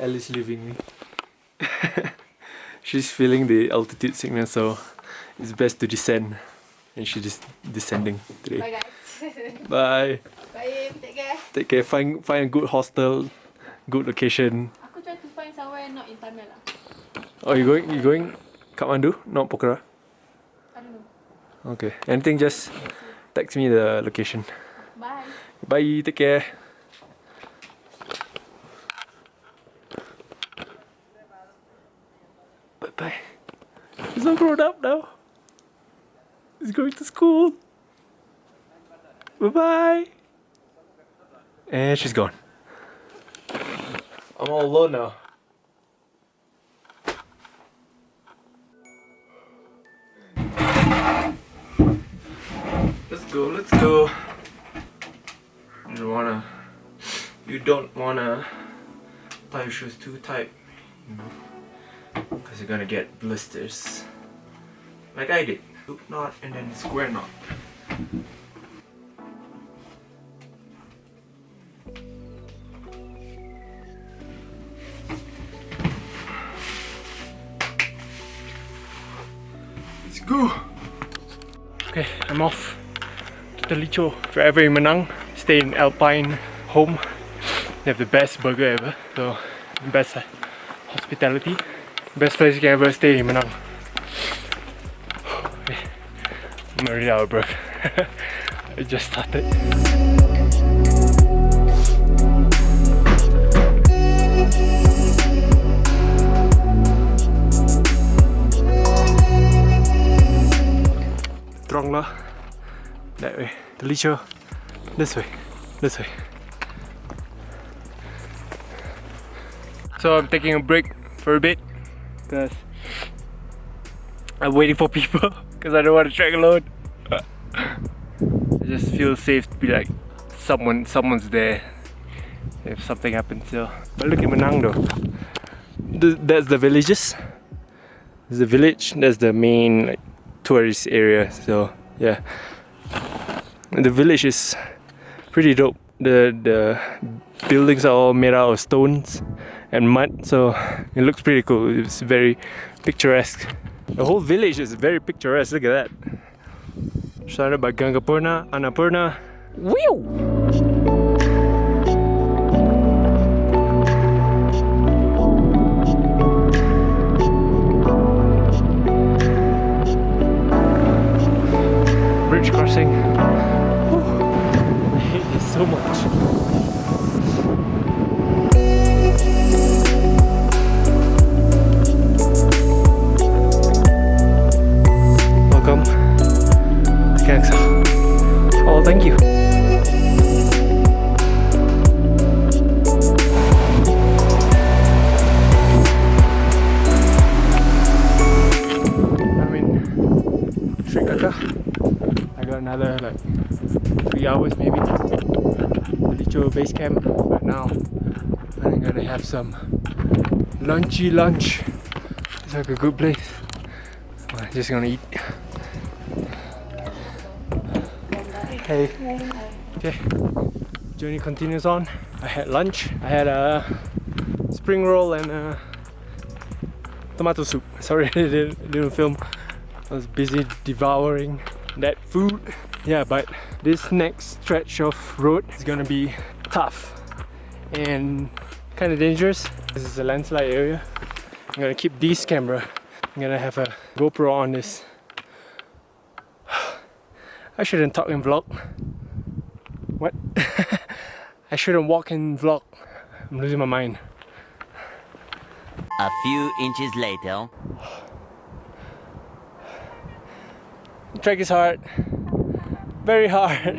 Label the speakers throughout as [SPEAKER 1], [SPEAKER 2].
[SPEAKER 1] Alice leaving me. She's feeling the altitude sickness, so it's best to descend. And she's just descending today.
[SPEAKER 2] Bye guys.
[SPEAKER 1] Bye.
[SPEAKER 2] Bye, take care.
[SPEAKER 1] Take care. Find a good hostel, good location.
[SPEAKER 2] Aku try to find somewhere not in Tamil lah.
[SPEAKER 1] Oh, you going Kathmandu, not Pokhara?
[SPEAKER 2] I don't know.
[SPEAKER 1] Okay. Anything, just text me the location.
[SPEAKER 2] Bye.
[SPEAKER 1] Bye. Take care. Bye bye. He's all grown up now. He's going to school. Bye bye. And she's gone. I'm all alone now. Let's go, let's go. You don't wanna tie your shoes too tight, you know, because you're gonna get blisters. Like I did. Loop knot and then square knot. Let's go. Okay, I'm off to Tilicho. Forever in Manang. Stay in Alpine home. They have the best burger ever. So, best hospitality. Best place you can ever stay in Manang. Okay. I'm already out of breath. I just started. Trongla. That way. Tilicho. This way. This way. So I'm taking a break for a bit because I'm waiting for people because I don't want to trek alone. It just feels safe to be like someone's there if something happens. So, but look at Manang though. That's the villages. There's the village. That's the main like tourist area. So yeah, and the village is pretty dope. The buildings are all made out of stones and mud, so it looks pretty cool. It's very picturesque. The whole village is very picturesque. Look at that. Surrounded by Gangapurna, Annapurna. Whew! Bridge crossing. I hate this so much. Welcome to Gangsa. Oh, thank you. I'm in Shree. I got another like 3 hours maybe. Tilicho base camp right now. I'm gonna have some lunchy lunch. It's like a good place. I'm just gonna eat. Hey. Okay. Journey continues on. I had lunch. I had a spring roll and a tomato soup. Sorry I didn't film. I was busy devouring that food. Yeah, but this next stretch of road is gonna be tough and kind of dangerous. This is a landslide area. I'm gonna keep this camera. I'm gonna have a GoPro on this. I shouldn't talk in vlog. What? I shouldn't walk in vlog. I'm losing my mind.
[SPEAKER 3] A few inches later.
[SPEAKER 1] The trek is hard. Very hard.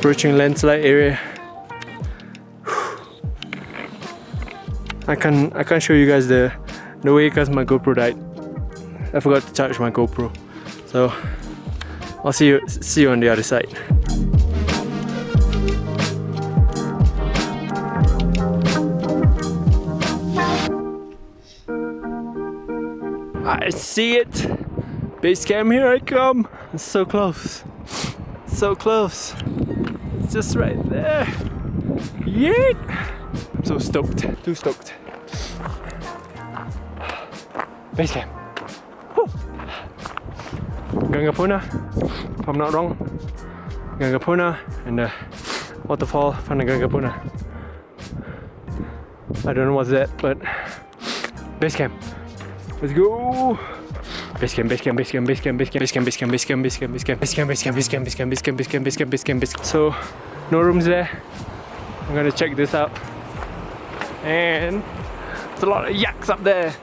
[SPEAKER 1] approaching landslide area. I can't show you guys the way because my GoPro died. I forgot to charge my GoPro, so I'll see you on the other side. I see it! Base cam, here I come! It's so close. So close. It's just right there. Yeet! I'm so stoked. Too stoked. Base cam. Woo. Gangapuna, if I'm not wrong. Gangapuna and the waterfall from the Gangapuna. I don't know what's that, but base camp. Let's go. Base camp, base camp, base camp, base camp, base camp, base camp, base camp, base camp, base camp, base camp, base camp, base camp, base camp, base camp, base camp, base camp, base camp, base camp, base camp. So no rooms there. I'm gonna check this out. And there's a lot of yaks up there.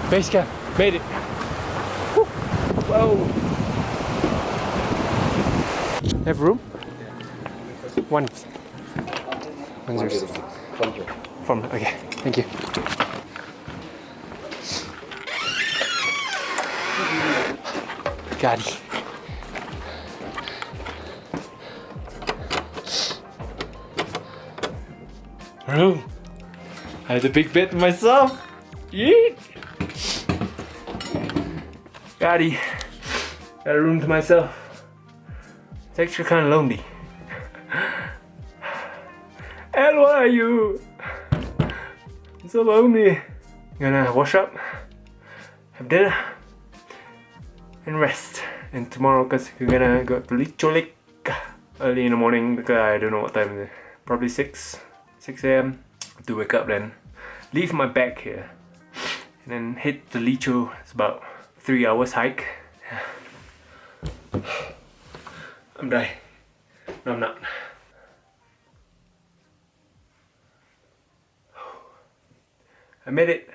[SPEAKER 1] Base camp, made it. Whoa. Have room? One. 106. From okay, thank you. Got it. Room. I had a big bed myself. Yeet. Got it. Got a room to myself. It's actually kind of lonely. And where are you? I'm so lonely. I'm gonna wash up, have dinner, and rest. And tomorrow, cause we're gonna go to Tilicho early in the morning because I don't know what time it is. Probably 6 a.m. to wake up then. Leave my bag here. And then hit Tilicho. It's about 3 hours hike. I'm dying. No, I'm not. I made it.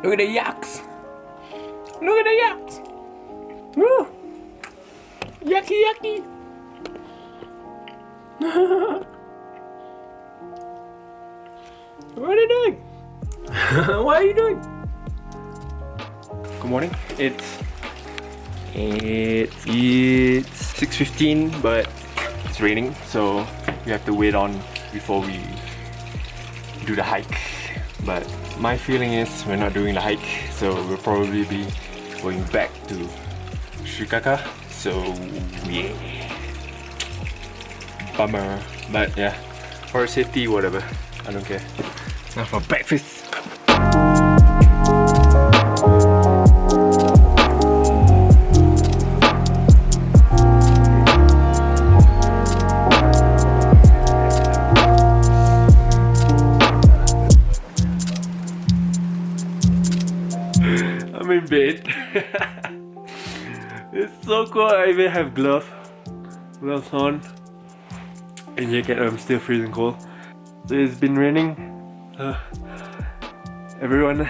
[SPEAKER 1] Look at the yaks. Look at the yaks. Woo. Yucky, yucky. What are you doing? What are you doing? Good morning. It's 6:15, but it's raining, so we have to wait on before we do the hike. But my feeling is we're not doing the hike, so we'll probably be going back to Shree. So yeah, bummer. But yeah, for safety, whatever. I don't care. Now for breakfast. I'm in bed. It's so cold. I even have gloves on, and jacket. I'm still freezing cold. So it's been raining. Everyone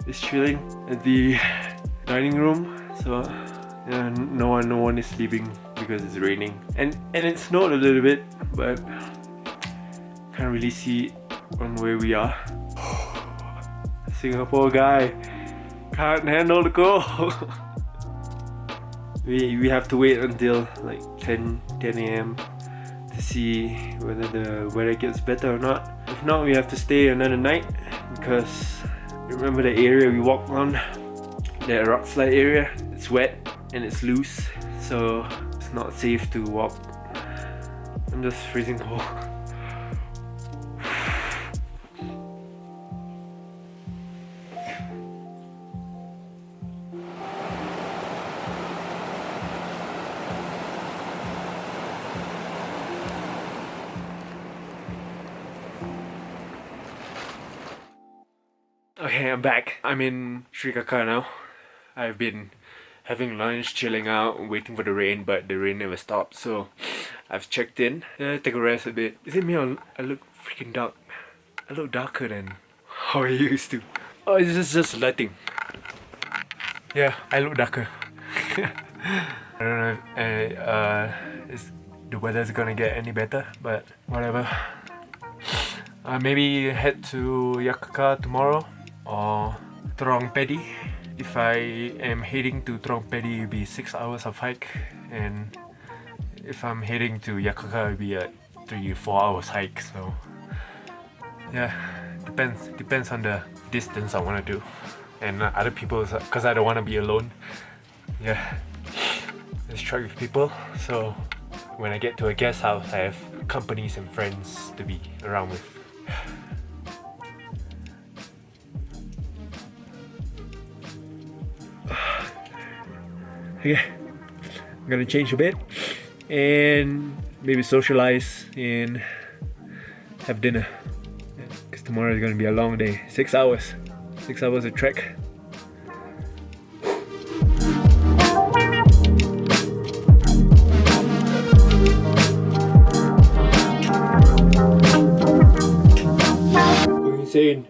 [SPEAKER 1] is chilling at the dining room. So yeah, no one is sleeping because it's raining, and it snowed a little bit, but can't really see on where we are. Singapore guy can't handle the cold. We have to wait until like 10 a.m. to see whether the weather gets better or not. If not, we have to stay another night because remember the area we walked on, the rock slide area, it's wet and it's loose, so it's not safe to walk. I'm just freezing cold. Okay, I'm back. I'm in Shree now. I've been having lunch, chilling out, waiting for the rain, but the rain never stopped, so I've checked in. Take a rest a bit. Is it me or I look freaking dark? I look darker than how I used to. Oh, this is just lighting. Yeah, I look darker. I don't know if the weather's gonna get any better, but whatever. Maybe head to Jakarta tomorrow or Pedi. If I am heading to Pedi, it'll be 6 hours of hike, and if I'm heading to Jakarta, it'll be a 3-4 hours hike. So yeah, depends on the distance I want to do, and other people, because I don't want to be alone. Yeah, let's try with people. So when I get to a guest house, I have companies and friends to be around with. Okay, I'm gonna change a bit and maybe socialize and have dinner, because tomorrow is gonna be a long day. 6 hours of trek. Going insane.